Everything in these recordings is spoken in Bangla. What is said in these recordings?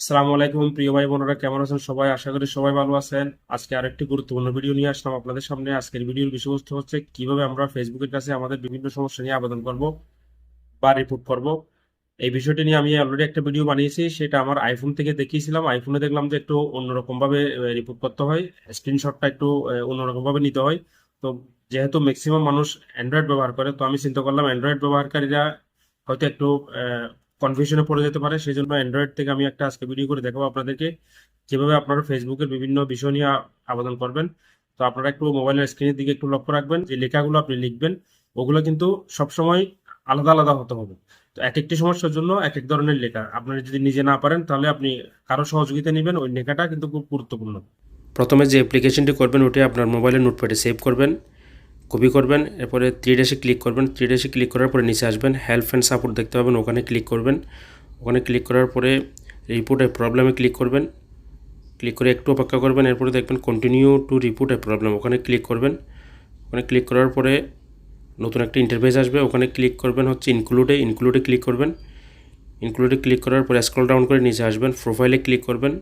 আসসালামু আলাইকুম প্রিয় ভাই বোনেরা, কেমন আছেন সবাই? আশা করি সবাই ভালো আছেন। আজকে আরেকটি গুরুত্বপূর্ণ ভিডিও নিয়ে আসলাম আপনাদের সামনে। আজকের ভিডিওর বিষয়বস্তু হচ্ছে কিভাবে আমরা ফেসবুকের কাছে আমাদের বিভিন্ন সমস্যা নিয়ে আবেদন করব বা রিপোর্ট করব। এই বিষয়টি নিয়ে আমি অলরেডি একটা ভিডিও বানিয়েছি, সেটা আমার আইফোন থেকে দেখিয়েছিলাম। আইফোনে দেখলাম যে একটু অন্যরকম ভাবে রিপোর্ট করতে হয়, স্ক্রিনশটটা একটু অন্যরকম ভাবে নিতে হয়। তো যেহেতু ম্যাক্সিমাম মানুষ অ্যান্ড্রয়েড ব্যবহার করে, তো আমি চিন্তা করলাম অ্যান্ড্রয়েড ব্যবহারকারীরা হয়তো একটু কনফিউশনে পড়ে যেতে পারে। সেই জন্য অ্যান্ড্রয়েড থেকে আমি একটা আজকে ভিডিও করে দেখাবো আপনাদেরকে কিভাবে আপনারা ফেসবুকের বিভিন্ন বিষয় নিয়ে আবেদন করবেন। তো আপনারা একটু মোবাইলের স্ক্রিনের দিকে একটু লক্ষ্য রাখবেন, যে লেখাগুলো আপনি লিখবেন ওগুলো কিন্তু সবসময় আলাদা আলাদা হতে হবে। তো এক একটি সমস্যার জন্য এক এক ধরনের লেখা, আপনারা যদি নিজে না পারেন তাহলে আপনি কারো সহযোগিতা নেবেন। ওই লেখাটা কিন্তু খুব গুরুত্বপূর্ণ। প্রথমে যে অ্যাপ্লিকেশনটি করবেন ওটি আপনার মোবাইলের নোটপ্যাডে সেভ করবেন, কপি করবেন। এরপরে থ্রি ড্যাশে ক্লিক করবেন। থ্রি ড্যাশে ক্লিক করার পরে নিচে আসবেন, হেল্প অ্যান্ড সাপোর্ট দেখতে পাবেন, ওখানে ক্লিক করবেন। ওখানে ক্লিক করার পরে রিপোর্ট এ প্রবলেমে ক্লিক করবেন। ক্লিক করে একটু অপেক্ষা করবেন। এরপরে দেখবেন continue to report A problem, ওখানে ক্লিক করবেন। ওখানে ক্লিক করার পরে নতুন একটা ইন্টারফেস আসবে, ওখানে ক্লিক করবেন হচ্ছে ইনক্লুডে ক্লিক করবেন। ইনক্লুডে ক্লিক করার পরে স্ক্রল ডাউন করে নিচে আসবেন, প্রোফাইলে ক্লিক করবেন।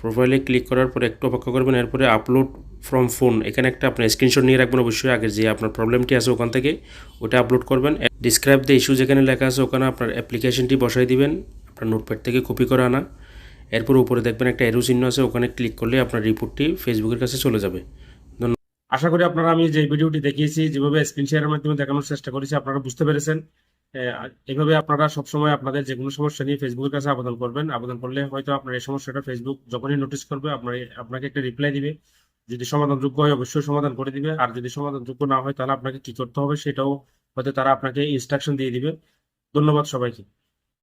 প্রোফাইলে ক্লিক করার পরে একটু অপেক্ষা করবেন। এরপরে আপলোড ফ্রম ফোন, এখানে একটা আপনার স্ক্রিনশট নিয়ে রাখবেন অবশ্যই, আগের যে আপনার প্রবলেমটি আছে ওখান থেকে ওটা আপলোড করবেন। ডিসক্রাইব দ্য ইস্যু যেখানে লেখা আছে ওখানে আপনার অ্যাপ্লিকেশনটি বসাই দিবেন, আপনার নোটপ্যাড থেকে কপি করে আনা। এরপর উপরে দেখবেন একটা এরো চিহ্ন আছে, ওখানে ক্লিক করলে আপনার রিপোর্টটি ফেসবুকের কাছে চলে যাবে। আশা করি আপনারা আমি যে ভিডিওটি দেখিয়েছি, যেভাবে স্ক্রিন শেয়ারের মাধ্যমে দেখানোর চেষ্টা করেছি, আপনারা বুঝতে পেরেছেন। এভাবে আপনারা সবসময় আপনাদের যে কোনো সমস্যা নিয়ে ফেসবুকের কাছে আবেদন করবেন। আবেদন করলে হয়তো আপনার এই সমস্যাটা ফেসবুক যখনই নোটিস করবে আপনাকে একটা রিপ্লাই দিবে। যদি সমাধানযোগ্য হয় অবশ্যই সমাধান করে দিবে, আর যদি সমাধানযোগ্য না হয় তাহলে আপনাকে কি করতে হবে সেটাও হয়তো তারা আপনাকে ইনস্ট্রাকশন দিয়ে দিবে। ধন্যবাদ সবাইকে।